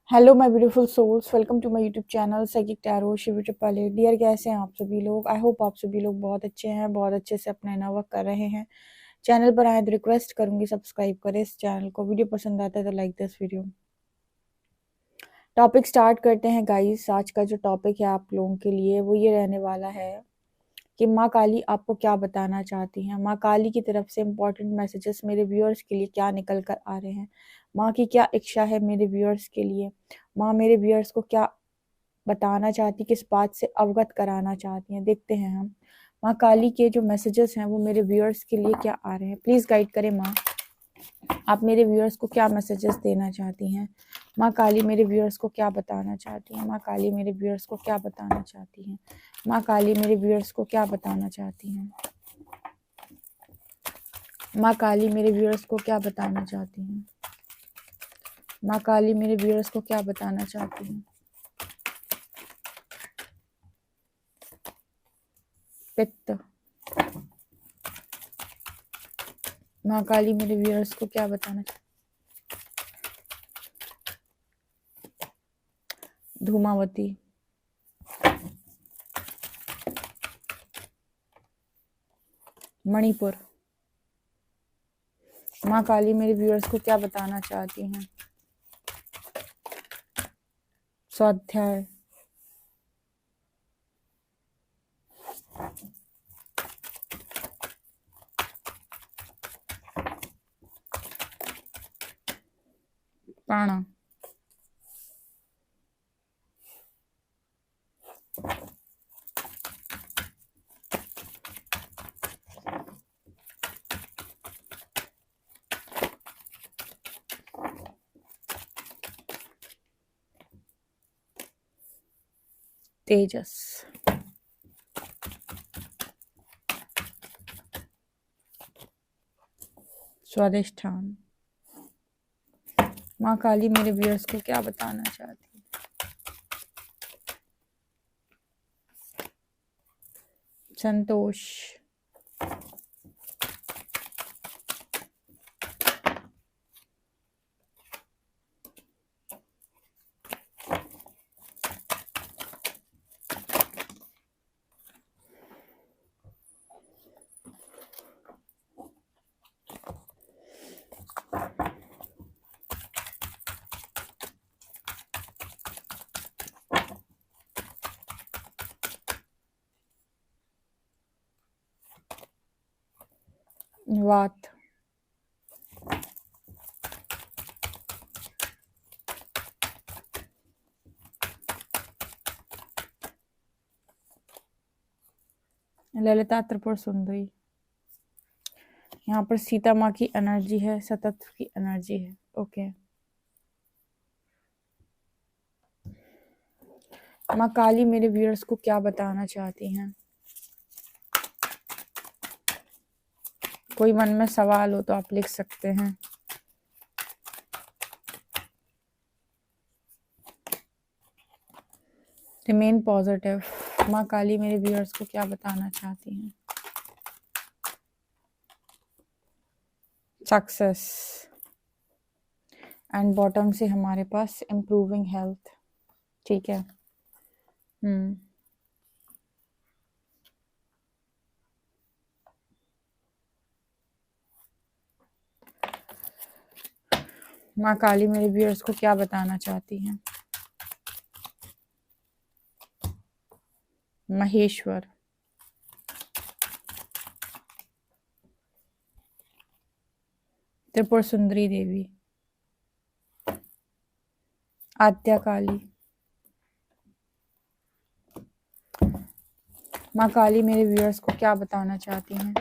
Hello my beautiful souls, welcome to my YouTube channel psychic tarot Shiv triple. Dear, कैसे हैं आप सभी लोग? आई होप आप सभी लोग बहुत अच्छे हैं, बहुत अच्छे से अपना इनर वर्क कर रहे हैं। चैनल पर आए तो रिक्वेस्ट करूंगी सब्सक्राइब करें इस चैनल को। वीडियो पसंद आता है तो like this video. Topic start करते हैं गाइस। आज का जो टॉपिक है आप लोगों के लिए वो ये रहने वाला है कि माँ काली आपको क्या बताना चाहती हैं। माँ काली की तरफ से इम्पोर्टेंट मैसेजेस मेरे व्यूअर्स के लिए क्या निकल कर आ रहे हैं। माँ की क्या इच्छा है मेरे व्यूअर्स के लिए। माँ मेरे व्यूअर्स को क्या बताना चाहती, किस बात से अवगत कराना चाहती हैं, देखते हैं हम। माँ काली के जो मैसेजेस हैं वो मेरे व्यूअर्स के लिए क्या आ रहे हैं। प्लीज गाइड करें माँ, आप मेरे व्यूअर्स को क्या मैसेजेस देना चाहती हैं। माँ काली मेरे व्यूअर्स को क्या बताना चाहती हैं। माँ काली मेरे व्यूअर्स को क्या बताना चाहती हैं। माँ काली मेरे व्यूअर्स को क्या बताना चाहती हैं। माँ काली मेरे व्यूअर्स को क्या बताना चाहती हैं। माँ काली मेरे व्यूअर्स को क्या बताना चाहती हैं। पित्त। माँ काली मेरे व्यूअर्स को क्या बताना चाहती। धूमावती। मणिपुर। माँ काली मेरे व्यूअर्स को क्या बताना चाहती हैं। स्वाध्याय। प्राणा। तेजस। स्वादिष्ठान। माँ काली मेरे व्यूअर्स को क्या बताना चाहती है। संतोष। वात। ललिता त्रिपुर सुंदरी। यहाँ पर सीता माँ की एनर्जी है, सतत की एनर्जी है। ओके। माँ काली मेरे व्यूअर्स को क्या बताना चाहती हैं। कोई मन में सवाल हो तो आप लिख सकते हैं। Remain positive. माँ काली मेरे व्यूअर्स को क्या बताना चाहती हैं। सक्सेस। एंड बॉटम से हमारे पास इम्प्रूविंग हेल्थ। ठीक है। माँ काली मेरे व्यूअर्स को क्या बताना चाहती हैं। महेश्वर। त्रिपुर सुंदरी देवी। आद्या काली। माँ काली मेरे व्यूअर्स को क्या बताना चाहती हैं।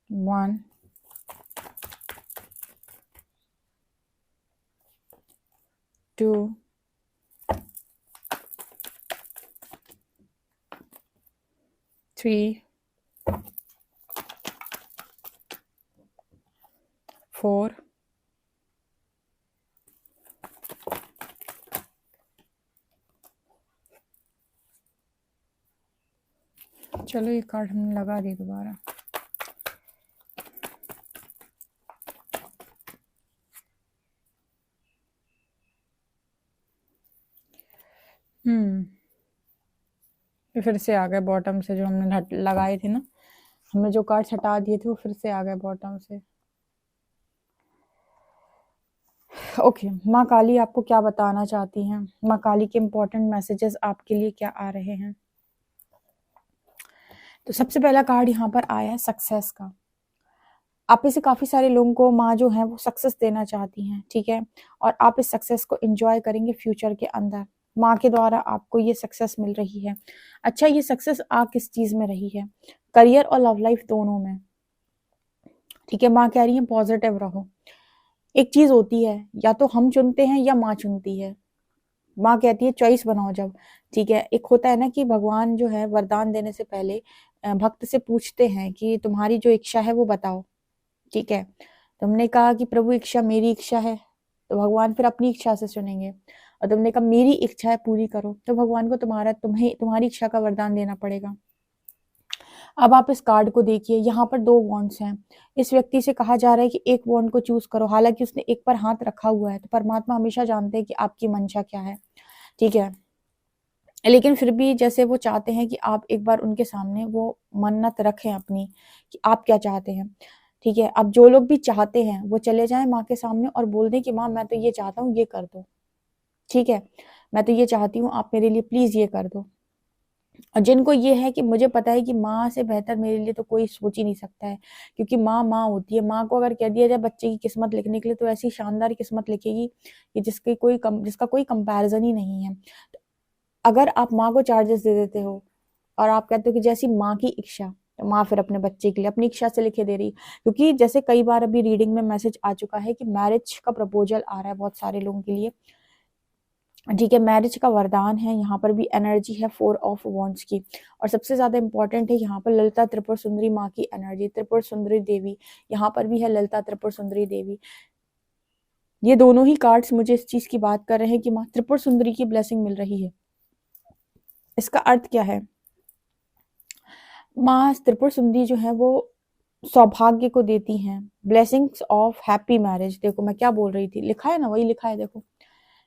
वन, टू, थ्री, 4, 5 चलो ये कार्ड हमने लगा दी दोबारा। फिर से आ गए बॉटम से, जो हमने लगाए थे ना, हमने जो कार्ड हटा दिए थे वो फिर से आ गए बॉटम से। ओके, माँ काली आपको क्या बताना चाहती हैं? माँ काली के इम्पोर्टेंट मैसेजेस आपके लिए क्या आ रहे हैं? तो सबसे पहला कार्ड यहाँ पर आया है सक्सेस का। आप में से काफी सारे लोगों को माँ जो है वो सक्सेस देना चाहती हैं, ठीक है, और आप इस सक्सेस को एंजॉय करेंगे फ्यूचर के अंदर। माँ के द्वारा आपको ये सक्सेस मिल रही है। अच्छा, ये सक्सेस आ किस चीज में रही है? करियर और लव लाइफ दोनों में, ठीक है। माँ कह रही है पॉजिटिव रहो। एक चीज होती है, या तो हम चुनते हैं या माँ चुनती है। माँ कहती है चॉइस बनाओ जब, ठीक है। एक होता है ना कि भगवान जो है वरदान देने से पहले भक्त से पूछते हैं कि तुम्हारी जो इच्छा है वो बताओ, ठीक है। तुमने कहा कि प्रभु इच्छा मेरी इच्छा है, तो भगवान फिर अपनी इच्छा से सुनेंगे। और तुमने कहा मेरी इच्छा है पूरी करो, तो भगवान को तुम्हारी इच्छा का वरदान देना पड़ेगा। अब आप इस कार्ड को देखिए, यहाँ पर 2 वॉन्ड्स हैं। इस व्यक्ति से कहा जा रहा है कि एक वॉन्ड को चूज करो, हालांकि उसने एक पर हाथ रखा हुआ है। तो परमात्मा हमेशा जानते हैं कि आपकी मंशा क्या है, ठीक है। लेकिन फिर भी जैसे वो चाहते हैं कि आप एक बार उनके सामने वो मन्नत रखें अपनी, कि आप क्या चाहते हैं, ठीक है। अब जो लोग भी चाहते हैं वो चले जाएं माँ के सामने और बोल दें कि माँ मैं तो ये चाहता हूँ, ये कर दो, ठीक है। मैं तो ये चाहती हूँ, आप मेरे लिए प्लीज ये कर दो। और जिनको ये है कि मुझे पता है कि माँ से बेहतर मेरे लिए तो कोई सोच ही नहीं सकता है, क्योंकि माँ माँ होती है। माँ को अगर कह दिया जाए बच्चे की किस्मत लिखने के लिए, तो ऐसी शानदार किस्मत लिखेगी कि जिसका कोई कंपैरिजन ही नहीं है। तो अगर आप माँ को चार्जेस दे देते हो और आप कहते हो कि जैसी माँ की इच्छा, तो माँ फिर अपने बच्चे के लिए अपनी इच्छा से लिखे दे रही। क्योंकि जैसे कई बार अभी रीडिंग में मैसेज आ चुका है कि मैरिज का प्रपोजल आ रहा है बहुत सारे लोगों के लिए, ठीक है। मैरिज का वरदान है, यहाँ पर भी एनर्जी है 4 ऑफ वॉन्ड्स की। और सबसे ज्यादा इंपॉर्टेंट है यहाँ पर ललिता त्रिपुर सुंदरी माँ की एनर्जी, त्रिपुर सुंदरी देवी। यहाँ पर भी है ललिता त्रिपुर सुंदरी देवी। ये दोनों ही कार्ड्स मुझे इस चीज की बात कर रहे हैं कि माँ त्रिपुर सुंदरी की ब्लेसिंग मिल रही है। इसका अर्थ क्या है? माँ त्रिपुर सुंदरी जो है वो सौभाग्य को देती हैं, ब्लेसिंग्स ऑफ हैप्पी मैरिज। देखो मैं क्या बोल रही थी, लिखा है ना, वही लिखा है, देखो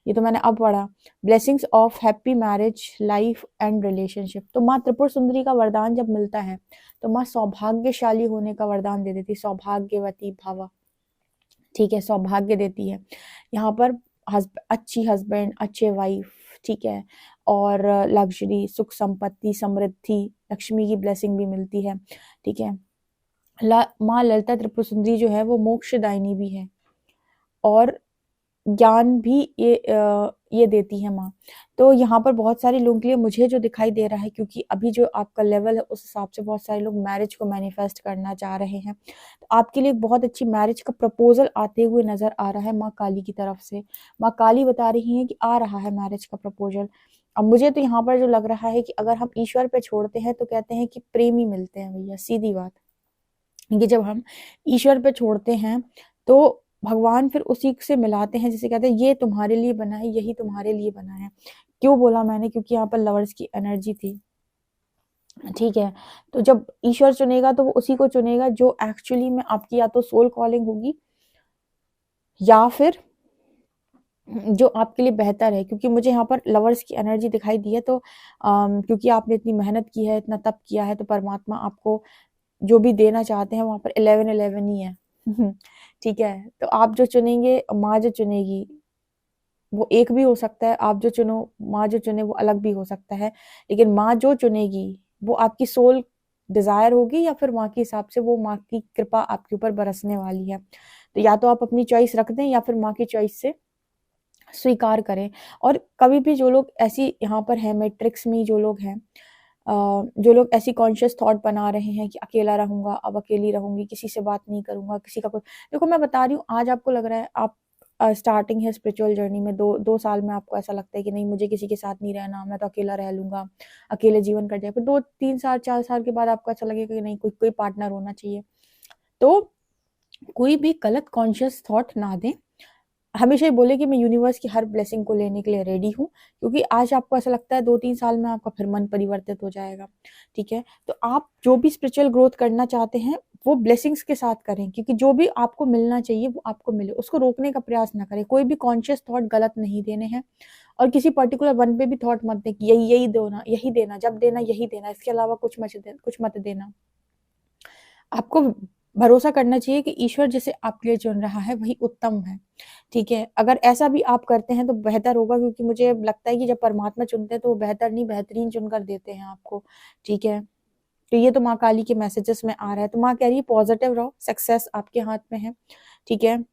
ये तो मैंने अब पढ़ा। Blessings of happy marriage life and relationship. तो माँ त्रिपुर सुंदरी का वरदान जब मिलता है, तो माँ सौभाग्यशाली होने का वरदान दे देती, सौभाग्यवती भव, ठीक है, सौभाग्य देती है। यहाँ पर अच्छी हस्बैंड, अच्छे वाइफ, ठीक है, और लग्जरी, सुख संपत्ति, समृद्धि, लक्ष्मी की ब्लेसिंग भी मिलती है, ठीक है। माँ ललिता त्रिपुर सुंदरी जो है वो मोक्षदायिनी भी है, और ज्ञान भी ये देती है माँ। तो यहाँ पर बहुत सारे लोगों के लिए मुझे जो दिखाई दे रहा है, क्योंकि अभी जो आपका लेवल है उस हिसाब से बहुत सारे लोग मैरिज को मैनिफेस्ट करना चाह रहे हैं। तो आपके लिए बहुत अच्छी मैरिज का प्रपोजल आते हुए नजर आ रहा है माँ काली की तरफ से। माँ काली बता रही है कि आ रहा है मैरिज का प्रपोजल। अब मुझे तो यहाँ पर जो लग रहा है कि अगर हम ईश्वर पे छोड़ते हैं तो कहते हैं कि प्रेमी मिलते हैं भैया, सीधी बात। कि जब हम ईश्वर पे छोड़ते हैं तो भगवान फिर उसी से मिलाते हैं, जिसे कहते हैं ये तुम्हारे लिए बना है, यही तुम्हारे लिए बना है। क्यों बोला मैंने? क्योंकि यहाँ पर लवर्स की एनर्जी थी, ठीक है। तो जब ईश्वर चुनेगा तो वो उसी को चुनेगा जो एक्चुअली में आपकी या तो सोल कॉलिंग होगी, या फिर जो आपके लिए बेहतर है। क्योंकि मुझे यहाँ पर लवर्स की एनर्जी दिखाई दी है, तो क्योंकि आपने इतनी मेहनत की है, इतना तप किया है, तो परमात्मा आपको जो भी देना चाहते हैं वहां पर 11-11 ही है। ठीक है, तो आप जो चुनेंगे, माँ जो चुनेगी वो एक भी हो सकता है, आप जो चुनो, माँ जो चुने वो अलग भी हो सकता है। लेकिन माँ जो चुनेगी वो आपकी सोल डिजायर होगी, या फिर माँ के हिसाब से वो माँ की कृपा आपके ऊपर बरसने वाली है। तो या तो आप अपनी चॉइस रख दें, या फिर माँ की चॉइस से स्वीकार करें। और कभी भी जो लोग ऐसी यहाँ पर है मैट्रिक्स में, जो लोग हैं जो लोग ऐसी कॉन्शियस थॉट बना रहे हैं कि अकेला रहूंगा, अब अकेली रहूंगी, किसी से बात नहीं करूंगा, किसी का कुछ, देखो मैं बता रही हूँ, आज आपको लग रहा है आप स्टार्टिंग है स्पिरिचुअल जर्नी में, 2 साल में आपको ऐसा लगता है कि नहीं मुझे किसी के साथ नहीं रहना, मैं तो अकेला रह लूंगा, अकेले जीवन कट जाए। फिर 2-3 साल 4 साल के बाद आपको ऐसा लगेगा कि नहीं, कोई कोई पार्टनर होना चाहिए। तो कोई भी गलत कॉन्शियस थॉट ना दें, हमेशा ही बोले कि मैं यूनिवर्स की हर ब्लेसिंग को लेने के लिए रेडी हूँ, क्योंकि आज आपको ऐसा लगता है 2-3 साल में आपका फिर मन परिवर्तित हो जाएगा, ठीक है? तो आप जो भी स्पिरिचुअल ग्रोथ करना चाहते हैं, वो ब्लेसिंग्स के साथ करें, क्योंकि जो भी आपको मिलना चाहिए वो आपको मिले, उसको रोकने का प्रयास ना करें। कोई भी कॉन्शियस थॉट गलत नहीं देने हैं, और किसी पर्टिकुलर वन पे भी थॉट मत दें कि यही यही देना, जब देना यही देना, इसके अलावा कुछ मत देना। आपको भरोसा करना चाहिए कि ईश्वर जिसे आपके लिए चुन रहा है वही उत्तम है, ठीक है? अगर ऐसा भी आप करते हैं तो बेहतर होगा, क्योंकि मुझे लगता है कि जब परमात्मा चुनते हैं तो वो बेहतर नहीं बेहतरीन चुनकर देते हैं आपको, ठीक है? तो ये तो माँ काली के मैसेजेस में आ रहा है। तो माँ कह रही है पॉजिटिव रहो, सक्सेस आपके हाथ में है, ठीक है?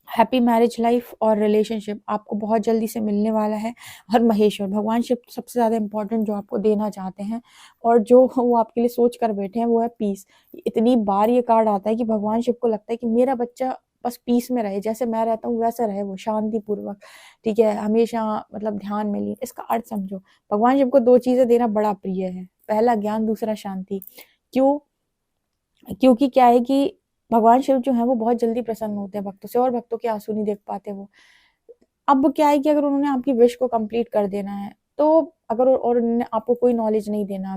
हैप्पी मैरिज लाइफ और रिलेशनशिप आपको बहुत जल्दी से मिलने वाला है। और महेश्वर भगवान शिव सबसे ज़्यादा इम्पोर्टेंट जो आपको देना चाहते हैं, और जो वो आपके लिए सोच कर बैठे हैं, वो है पीस। इतनी बार ये कार्ड आता है कि भगवान शिव को लगता है कि मेरा बच्चा बस पीस में रहे, जैसे मैं रहता हूँ वैसा रहे वो, शांति पूर्वक, ठीक है? हमेशा मतलब ध्यान में लीन। इसका अर्थ समझो, भगवान शिव को 2 चीज़ें देना बड़ा प्रिय है, पहला ज्ञान, दूसरा शांति। क्यों? क्योंकि क्या है कि भगवान शिव जो है वो बहुत जल्दी प्रसन्न होते हैं भक्तों से, और भक्तों के आंसू नहीं देख पाते वो। अब क्या है कि अगर उन्होंने आपकी विश को कंप्लीट कर देना है, तो अगर और उन्होंने आपको कोई नॉलेज नहीं देना,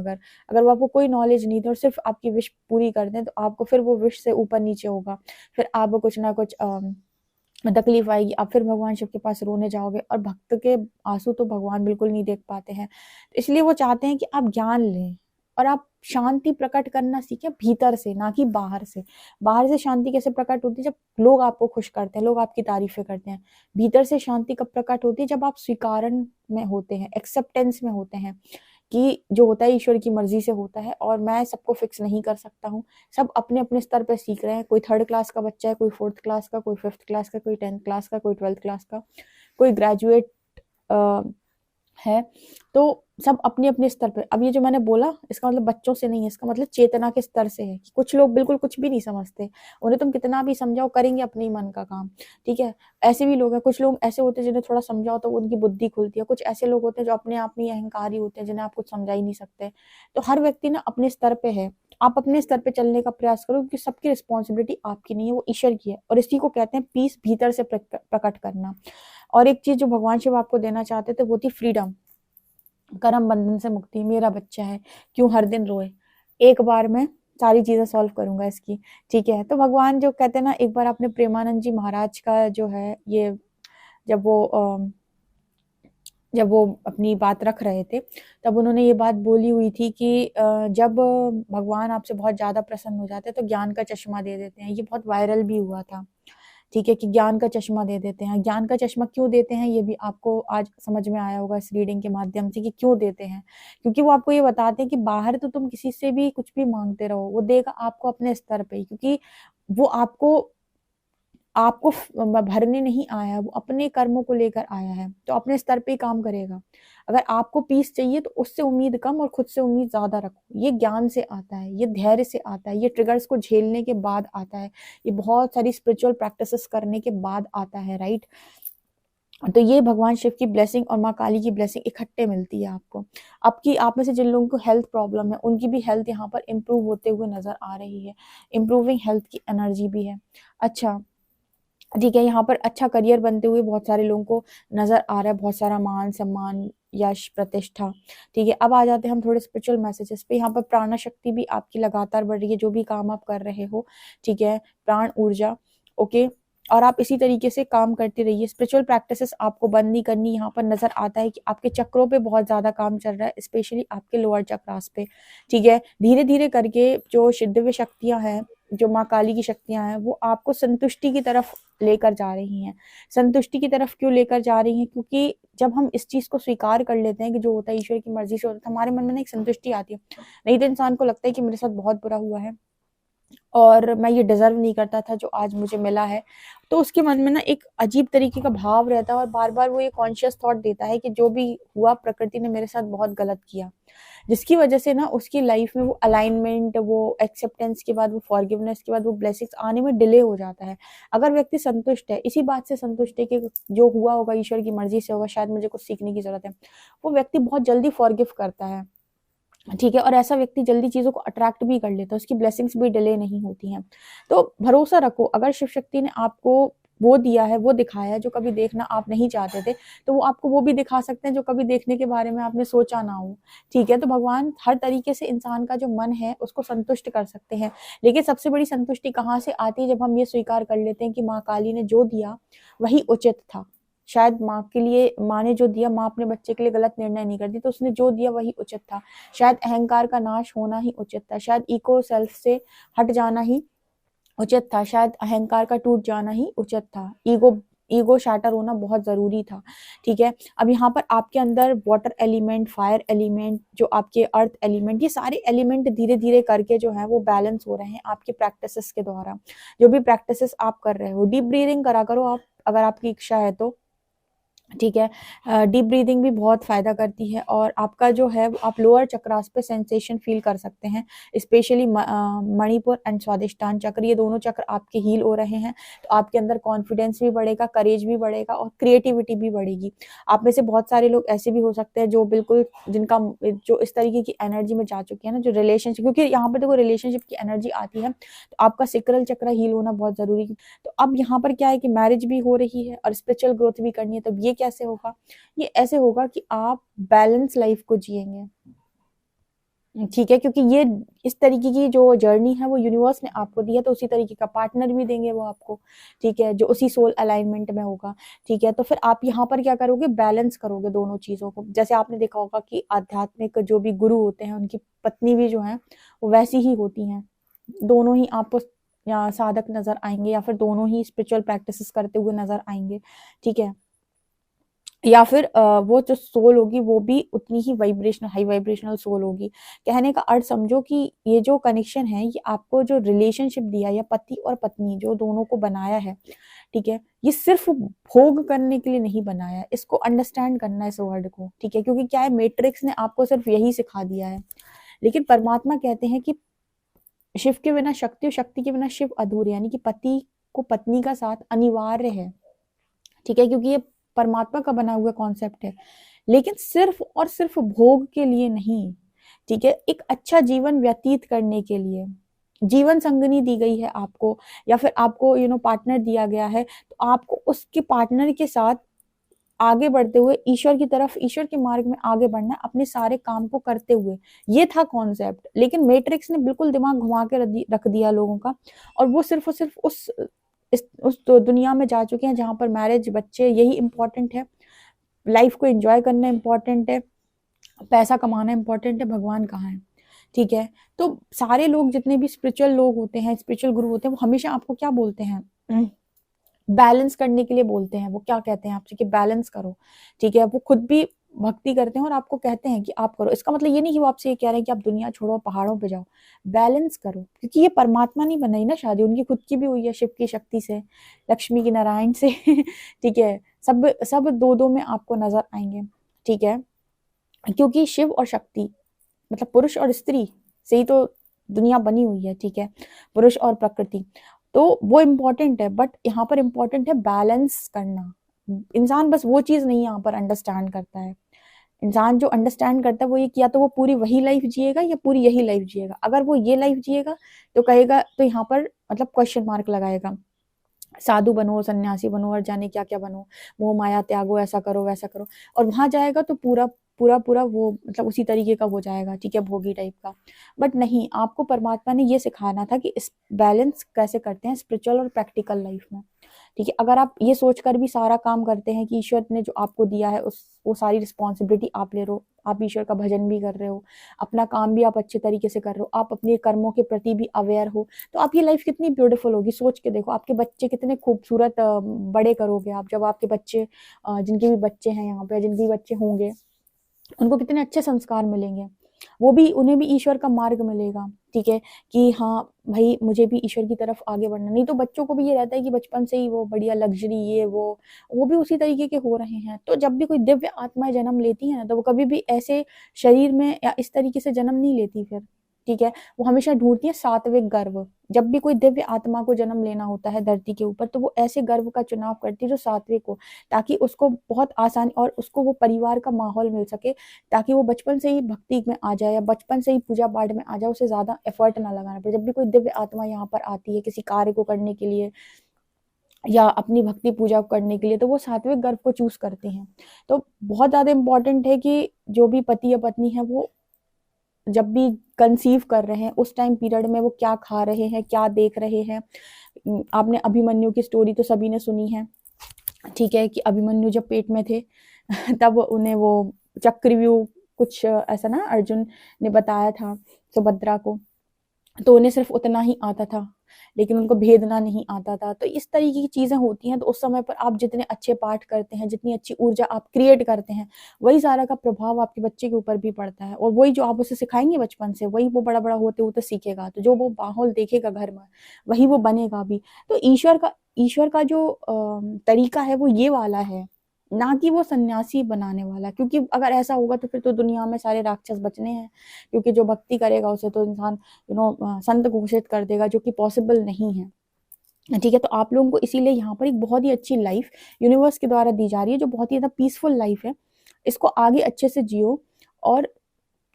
अगर वो आपको कोई नॉलेज नहीं दे और सिर्फ आपकी विश पूरी कर दें, तो आपको फिर वो विश से ऊपर नीचे होगा, फिर आपको कुछ ना कुछ तकलीफ आएगी, आप फिर भगवान शिव के पास रोने जाओगे, और भक्त के आंसू तो भगवान बिल्कुल नहीं देख पाते हैं। तो इसलिए वो चाहते हैं कि आप ज्ञान लें और आप शांति प्रकट करना सीखें भीतर से, ना कि बाहर से। बाहर से शांति कैसे प्रकट होती है? जब लोग आपको खुश करते हैं, लोग आपकी तारीफें करते हैं। भीतर से शांति कब प्रकट होती है? जब आप स्वीकारण में होते हैं, एक्सेप्टेंस में होते हैं कि जो होता है ईश्वर की मर्जी से होता है, और मैं सबको फिक्स नहीं कर सकता हूँ। सब अपने अपने स्तर पे सीख रहे हैं। कोई 3rd क्लास का बच्चा है, कोई 4th क्लास का, कोई 5th क्लास का, कोई 10th क्लास का, कोई 12th क्लास का, कोई ग्रेजुएट है। तो सब अपने अपने स्तर पे। अब ये जो मैंने बोला, इसका मतलब बच्चों से नहीं है, इसका मतलब चेतना के स्तर से है कि कुछ लोग बिल्कुल कुछ भी नहीं समझते, उन्हें तुम कितना भी समझाओ, करेंगे अपने ही मन का काम, ठीक है? ऐसे भी लोग हैं, कुछ लोग ऐसे होते हैं जिन्हें थोड़ा समझाओ तो उनकी बुद्धि खुलती है, कुछ ऐसे लोग होते हैं जो अपने आप में ही अहंकारी होते हैं, जिन्हें आप कुछ समझा ही नहीं सकते। तो हर व्यक्ति ना अपने स्तर पे है, आप अपने स्तर पे चलने का प्रयास करो, क्योंकि सबकी रिस्पॉन्सिबिलिटी आपकी नहीं है, वो ईश्वर की है, और इसी को कहते हैं पीस, भीतर से प्रकट करना। और एक चीज जो भगवान शिव आपको देना चाहते थे वो थी फ्रीडम, कर्म बंधन से मुक्ति। मेरा बच्चा है, क्यों हर दिन रोए, एक बार मैं सारी चीजें सॉल्व करूंगा इसकी, ठीक है? तो भगवान जो कहते हैं ना, एक बार आपने प्रेमानंद जी महाराज का जो है ये, जब वो जब वो अपनी बात रख रहे थे, तब उन्होंने ये बात बोली हुई थी कि जब भगवान आपसे बहुत ज्यादा प्रसन्न हो जाते हैं तो ज्ञान का चश्मा दे देते हैं। ये बहुत वायरल भी हुआ था, ठीक है? कि ज्ञान का चश्मा दे देते हैं। ज्ञान का चश्मा क्यों देते हैं, ये भी आपको आज समझ में आया होगा इस रीडिंग के माध्यम से कि क्यों देते हैं। क्योंकि वो आपको ये बताते हैं कि बाहर तो तुम किसी से भी कुछ भी मांगते रहो, वो देगा आपको अपने स्तर पे ही, क्योंकि वो आपको आपको भरने नहीं आया है, वो अपने कर्मों को लेकर आया है, तो अपने स्तर पे ही काम करेगा। अगर आपको पीस चाहिए तो उससे उम्मीद कम और खुद से उम्मीद ज्यादा रखो। ये ज्ञान से आता है, ये धैर्य से आता है, ये ट्रिगर्स को झेलने के बाद आता है, ये बहुत सारी स्पिरिचुअल प्रैक्टिसेस करने के बाद आता है, राइट? तो ये भगवान शिव की ब्लेसिंग और माँ काली की ब्लेसिंग इकट्ठे मिलती है आपको। आपकी आप में से जिन लोगों को हेल्थ प्रॉब्लम है, उनकी भी हेल्थ यहाँ पर इम्प्रूव होते हुए नजर आ रही है। इम्प्रूविंग हेल्थ की एनर्जी भी है। अच्छा, ठीक है, यहाँ पर अच्छा करियर बनते हुए बहुत सारे लोगों को नजर आ रहा है, बहुत सारा मान सम्मान, यश, प्रतिष्ठा, ठीक है? अब आ जाते हैं हम थोड़े स्पिरिचुअल मैसेजेस पे। यहाँ पर प्राण शक्ति भी आपकी लगातार बढ़ रही है, जो भी काम आप कर रहे हो, ठीक है? प्राण ऊर्जा, ओके? और आप इसी तरीके से काम करते रहिए। स्पिरिचुअल प्रैक्टिसेस आपको बंद नहीं करनी। यहाँ पर नजर आता है कि आपके चक्रों पे बहुत ज्यादा काम चल रहा है, स्पेशली आपके लोअर चक्रास पे, ठीक है? धीरे धीरे करके जो दिव्य शक्तियां हैं, जो माँ काली की शक्तियां हैं, वो आपको संतुष्टि की तरफ लेकर जा रही हैं। संतुष्टि की तरफ क्यों लेकर जा रही हैं? क्योंकि जब हम इस चीज को स्वीकार कर लेते हैं कि जो होता है ईश्वर की मर्जी से होता है, हमारे मन में ना एक संतुष्टि आती है। नहीं तो इंसान को लगता है कि मेरे साथ बहुत बुरा हुआ है और मैं ये डिजर्व नहीं करता था जो आज मुझे मिला है। तो उसके मन में ना एक अजीब तरीके का भाव रहता है, और बार बार वो ये कॉन्शियस थॉट देता है कि जो भी हुआ प्रकृति ने मेरे साथ बहुत गलत किया, जिसकी वजह से ना उसकी लाइफ में वो अलाइनमेंट, वो एक्सेप्टेंस के बाद, वो फॉरगिवनेस के बाद वो ब्लेसिंग्स आने में डिले हो जाता है। अगर व्यक्ति संतुष्ट है, इसी बात से संतुष्ट है कि जो हुआ होगा ईश्वर की मर्जी से होगा, शायद मुझे कुछ सीखने की जरूरत है, वो व्यक्ति बहुत जल्दी फॉरगिव करता है, ठीक है? और ऐसा व्यक्ति जल्दी चीजों को अट्रैक्ट भी कर लेता है, उसकी ब्लेसिंग्स भी डिले नहीं होती हैं। तो भरोसा रखो, अगर शिव शक्ति ने आपको वो दिया है, वो दिखाया है जो कभी देखना आप नहीं चाहते थे, तो वो आपको वो भी दिखा सकते हैं जो कभी देखने के बारे में आपने सोचा ना हो। ठीक है, तो भगवान हर तरीके से इंसान का जो मन है उसको संतुष्ट कर सकते हैं। लेकिन सबसे बड़ी संतुष्टि कहाँ से आती है, जब हम ये स्वीकार कर लेते हैं कि माँ काली ने जो दिया वही उचित था। शायद माँ के लिए, माँ ने जो दिया, माँ अपने बच्चे के लिए गलत निर्णय नहीं करती, तो उसने जो दिया वही उचित था। शायद अहंकार का नाश होना ही उचित था, शायद इको सेल्फ से हट जाना ही उचित था, शायद अहंकार का टूट जाना ही उचित था, ईगो शैटर होना बहुत जरूरी था। ठीक है, अब यहाँ पर आपके अंदर वाटर एलिमेंट, फायर एलिमेंट, जो आपके अर्थ एलिमेंट, ये सारे एलिमेंट धीरे धीरे करके जो है वो बैलेंस हो रहे हैं आपके प्रैक्टिसेस के द्वारा। जो भी प्रैक्टिसेस आप कर रहे हो, डीप ब्रीदिंग करा करो आप, अगर आपकी इच्छा है तो। ठीक है, डीप ब्रीदिंग भी बहुत फायदा करती है, और आपका जो है आप लोअर चक्रास पे सेंसेशन फील कर सकते हैं, स्पेशली मणिपुर एंड स्वादिष्टान चक्र, ये दोनों चक्र आपके हील हो रहे हैं, तो आपके अंदर कॉन्फिडेंस भी बढ़ेगा, करेज भी बढ़ेगा, और क्रिएटिविटी भी बढ़ेगी। आप में से बहुत सारे लोग ऐसे भी हो सकते हैं जो बिल्कुल, जिनका जो इस तरीके की एनर्जी में जा चुके हैं ना, जो रिलेशनशिप, क्योंकि यहाँ पे देखो रिलेशनशिप की एनर्जी आती है, तो आपका सिक्रल चक्र हील होना बहुत जरूरी है। तो अब यहाँ पर क्या है कि मैरिज भी हो रही है और स्पिरिचुअल ग्रोथ भी करनी है, तब ये कैसे होगा? ये ऐसे होगा कि आप बैलेंस लाइफ को जिएंगे। ठीक है, क्योंकि ये इस तरीके की जो जर्नी है वो यूनिवर्स ने आपको दी है, तो उसी तरीके का पार्टनर भी देंगे वो आपको। ठीक है, जो उसी सोल अलाइनमेंट में होगा। ठीक है, तो फिर आप यहाँ पर क्या करोगे, बैलेंस करोगे दोनों चीजों को। जैसे आपने देखा होगा कि आध्यात्मिक जो भी गुरु होते हैं उनकी पत्नी भी जो है वो वैसी ही होती हैं। दोनों ही आपको या साधक नजर आएंगे, या फिर दोनों ही स्पिरिचुअल प्रैक्टिसेस करते हुए नजर आएंगे। ठीक है, या फिर वो जो सोल होगी वो भी उतनी ही वाइब्रेशनल, हाई वाइब्रेशनल सोल होगी। कहने का अर्थ समझो कि ये जो कनेक्शन है, ये आपको जो रिलेशनशिप दिया, या पति और पत्नी जो दोनों को बनाया है, ठीक है, ये सिर्फ भोग करने के लिए नहीं बनाया है, इसको अंडरस्टैंड करना है इस वर्ड को। ठीक है, क्योंकि क्या है, मैट्रिक्स ने आपको सिर्फ यही सिखा दिया है, लेकिन परमात्मा कहते हैं कि शिव के बिना शक्ति और शक्ति के बिना शिव अधूरे, यानी कि पति को पत्नी का साथ अनिवार्य है। ठीक है, क्योंकि ये परमात्मा का बना हुआ कॉन्सेप्ट है, लेकिन सिर्फ और सिर्फ भोग के लिए नहीं। ठीक है, एक अच्छा जीवन व्यतीत करने के लिए जीवन संगनी दी गई है आपको, या फिर आपको पार्टनर दिया गया है, तो आपको उसके पार्टनर के साथ आगे बढ़ते हुए ईश्वर की तरफ, ईश्वर के मार्ग में आगे बढ़ना है, अपने सारे काम को करते हुए। ये था कॉन्सेप्ट, लेकिन मैट्रिक्स ने बिल्कुल दिमाग घुमा के रख दिया लोगों का, और वो सिर्फ और सिर्फ उस दुनिया में जा चुके हैं जहां पर मैरिज, बच्चे यही इंपॉर्टेंट है, लाइफ को एंजॉय करना इंपॉर्टेंट है, पैसा कमाना इंपॉर्टेंट है, भगवान कहाँ है? ठीक है, तो सारे लोग जितने भी स्पिरिचुअल लोग होते हैं, स्पिरिचुअल गुरु होते हैं, वो हमेशा आपको क्या बोलते हैं, बैलेंस करने के लिए बोलते हैं। वो क्या कहते हैं आपसे कि बैलेंस करो। ठीक है, वो खुद भी भक्ति करते हैं और आपको कहते हैं कि आप करो। इसका मतलब ये नहीं कि वो आपसे ये कह रहे हैं कि आप दुनिया छोड़ो, पहाड़ों पे जाओ। बैलेंस करो, क्योंकि ये परमात्मा नहीं बनाई ना शादी, उनकी खुद की भी हुई है, शिव की शक्ति से, लक्ष्मी की नारायण से। ठीक है, सब सब दो दो में आपको नजर आएंगे। ठीक है, क्योंकि शिव और शक्ति मतलब पुरुष और स्त्री से ही तो दुनिया बनी हुई है। ठीक है, पुरुष और प्रकृति, तो वो इम्पोर्टेंट है, बट यहाँ पर इम्पोर्टेंट है बैलेंस करना। इंसान बस वो चीज नहीं यहाँ पर अंडरस्टैंड करता है। इंसान जो अंडरस्टैंड करता है वो ये कि या तो वो पूरी वही लाइफ जिएगा या पूरी यही लाइफ जिएगा। अगर वो ये लाइफ जिएगा तो कहेगा, तो यहाँ पर मतलब क्वेश्चन मार्क लगाएगा, साधु बनो, सन्यासी बनो, और जाने क्या क्या बनो, मोह माया त्यागो, ऐसा करो वैसा करो, और वहां जाएगा तो पूरा पूरा पूरा वो मतलब उसी तरीके का हो जाएगा। ठीक है, भोगी टाइप का। बट नहीं, आपको परमात्मा ने ये सिखाना था कि इस बैलेंस कैसे करते हैं स्पिरिचुअल और प्रैक्टिकल लाइफ में। ठीक है, अगर आप ये सोचकर भी सारा काम करते हैं कि ईश्वर ने जो आपको दिया है उस वो सारी रिस्पॉन्सिबिलिटी आप ले रहे हो, आप ईश्वर का भजन भी कर रहे हो, अपना काम भी आप अच्छे तरीके से कर रहे हो, आप अपने कर्मों के प्रति भी अवेयर हो, तो आपकी लाइफ कितनी ब्यूटीफुल होगी। सोच के देखो, आपके बच्चे कितने खूबसूरत बड़े करोगे आप, जब आपके बच्चे जिनके भी बच्चे हैं यहाँ पे, जिनके भी बच्चे होंगे, उनको कितने अच्छे संस्कार मिलेंगे, वो भी, उन्हें भी ईश्वर का मार्ग मिलेगा। ठीक है, कि हाँ भाई मुझे भी ईश्वर की तरफ आगे बढ़ना। नहीं तो बच्चों को भी ये रहता है कि बचपन से ही वो बढ़िया लग्जरी, ये वो भी उसी तरीके के हो रहे हैं। तो जब भी कोई दिव्य आत्माएं जन्म लेती है ना, तो वो कभी भी ऐसे शरीर में या इस तरीके से जन्म नहीं लेती फिर। ठीक है, वो हमेशा ढूंढती है सात्विक गर्भ। जब भी कोई दिव्य आत्मा को जन्म लेना होता है धरती के ऊपर, तो वो ऐसे गर्भ का चुनाव करती है जो सात्विक हो, ताकि उसको बहुत आसानी और उसको वो परिवार का माहौल मिल सके, ताकि वो बचपन से ही भक्ति में आ जाए या बचपन से ही पूजा पाठ में आ जाए, उसे ज्यादा एफर्ट ना लगाना पड़े। जब भी कोई दिव्य आत्मा यहाँ पर आती है किसी कार्य को करने के लिए, या अपनी भक्ति पूजा करने के लिए, तो वो सात्विक गर्भ को चूज करते हैं। तो बहुत ज्यादा इम्पोर्टेंट है कि जो भी पति या पत्नी है वो जब भी कंसीव कर रहे हैं उस टाइम पीरियड में वो क्या खा रहे हैं, क्या देख रहे हैं। आपने अभिमन्यु की स्टोरी तो सभी ने सुनी है, ठीक है, कि अभिमन्यु जब पेट में थे तब उन्हें वो चक्रव्यूह कुछ ऐसा ना अर्जुन ने बताया था सुभद्रा को, तो उन्हें सिर्फ उतना ही आता था, लेकिन उनको भेदना नहीं आता था। तो इस तरीके की चीजें होती हैं। तो उस समय पर आप जितने अच्छे पाठ करते हैं, जितनी अच्छी ऊर्जा आप क्रिएट करते हैं, वही सारा का प्रभाव आपके बच्चे के ऊपर भी पड़ता है। और वही जो आप उसे सिखाएंगे बचपन से, वही वो बड़ा बड़ा होते होते सीखेगा। तो जो वो माहौल देखेगा घर में, वही वो बनेगा भी। तो ईश्वर का जो तरीका है वो ये वाला है, ना कि वो सन्यासी बनाने वाला। क्योंकि अगर ऐसा होगा तो फिर तो दुनिया में सारे राक्षस बचने हैं, क्योंकि जो भक्ति करेगा उसे तो इंसान संत घोषित कर देगा, जो कि पॉसिबल नहीं है। ठीक है, तो आप लोगों को इसीलिए यहाँ पर एक बहुत ही अच्छी लाइफ यूनिवर्स के द्वारा दी जा रही है, जो बहुत ही ज्यादा पीसफुल लाइफ है। इसको आगे अच्छे से जियो, और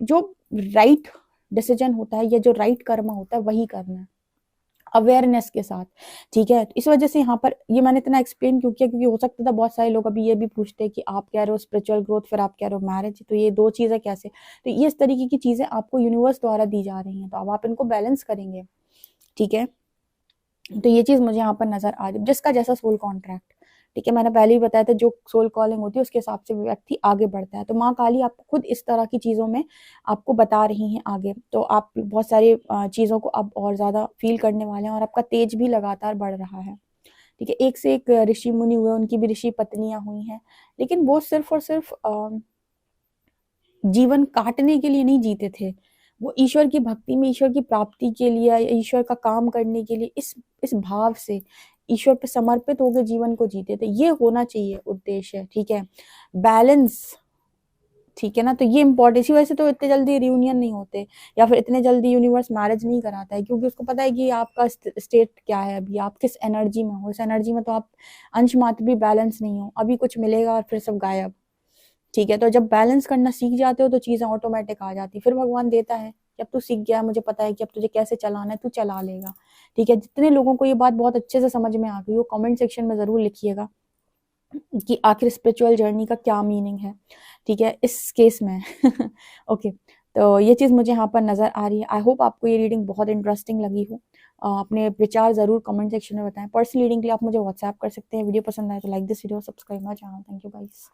जो राइट डिसीजन होता है या जो राइट कर्म होता है वही करना है, अवेयरनेस के साथ। ठीक है, तो इस वजह से यहाँ पर ये मैंने इतना एक्सप्लेन क्यों किया, क्योंकि हो सकता था बहुत सारे लोग अभी ये भी पूछते हैं कि आप कह रहे हो स्पिरिचुअल ग्रोथ, फिर आप कह रहे हो मैरिज, तो ये दो चीजें कैसे। तो ये इस तरीके की चीजें आपको यूनिवर्स द्वारा दी जा रही हैं, तो अब आप इनको बैलेंस करेंगे। ठीक है, तो ये चीज मुझे यहाँ पर नजर आ रही है, जिसका जैसा सोल कॉन्ट्रैक्ट। ठीक है, मैंने पहले ही बताया था, जो सोल कॉलिंग होती है उसके हिसाब से व्यक्ति आगे बढ़ता है। तो माँ काली आपको खुद इस तरह की चीजों में आपको बता रही हैं आगे, तो आप बहुत सारी चीजों को अब और ज्यादा फील करने वाले हैं, और आपका तेज भी लगातार बढ़ रहा है। ठीक है, एक से एक ऋषि मुनि हुए, उनकी भी ऋषि पत्नियां हुई हैं, लेकिन वो सिर्फ और सिर्फ जीवन काटने के लिए नहीं जीते थे। वो ईश्वर की भक्ति में, ईश्वर की प्राप्ति के लिए या ईश्वर का काम करने के लिए इस भाव से ईश्वर पे समर्पित होकर जीवन को जीते थे। ये होना चाहिए उद्देश्य। ठीक है, बैलेंस। ठीक है ना, तो ये इम्पोर्टेंट, इसी वजह से तो इतने जल्दी रियूनियन नहीं होते, या फिर इतने जल्दी यूनिवर्स मैरिज नहीं कराता है, क्योंकि उसको पता है कि आपका स्टेट क्या है, अभी आप किस एनर्जी में हो। इस एनर्जी में तो आप अंश मात्र भी बैलेंस नहीं हो, अभी कुछ मिलेगा और फिर सब गायब। ठीक है, तो जब बैलेंस करना सीख जाते हो तो चीजें ऑटोमेटिक आ जाती, फिर भगवान देता है कि अब तू सीख गया, मुझे पता है कि अब तुझे कैसे चलाना है, तू चला लेगा। ठीक है, जितने लोगों को ये बात बहुत अच्छे से समझ में आ गई, वो कमेंट सेक्शन में जरूर लिखिएगा कि आखिर स्पिरिचुअल जर्नी का क्या मीनिंग है। ठीक है, इस केस में ओके, तो ये चीज मुझे यहाँ पर नजर आ रही है। आई होप आपको ये रीडिंग बहुत इंटरेस्टिंग लगी हो। अपने विचार जरूर कमेंट सेक्शन में बताएं। पर्सनल रीडिंग के लिए आप मुझे व्हाट्सएप कर सकते हैं। वीडियो पसंद आए तो like this video, subscribe my channel. Thank you guys.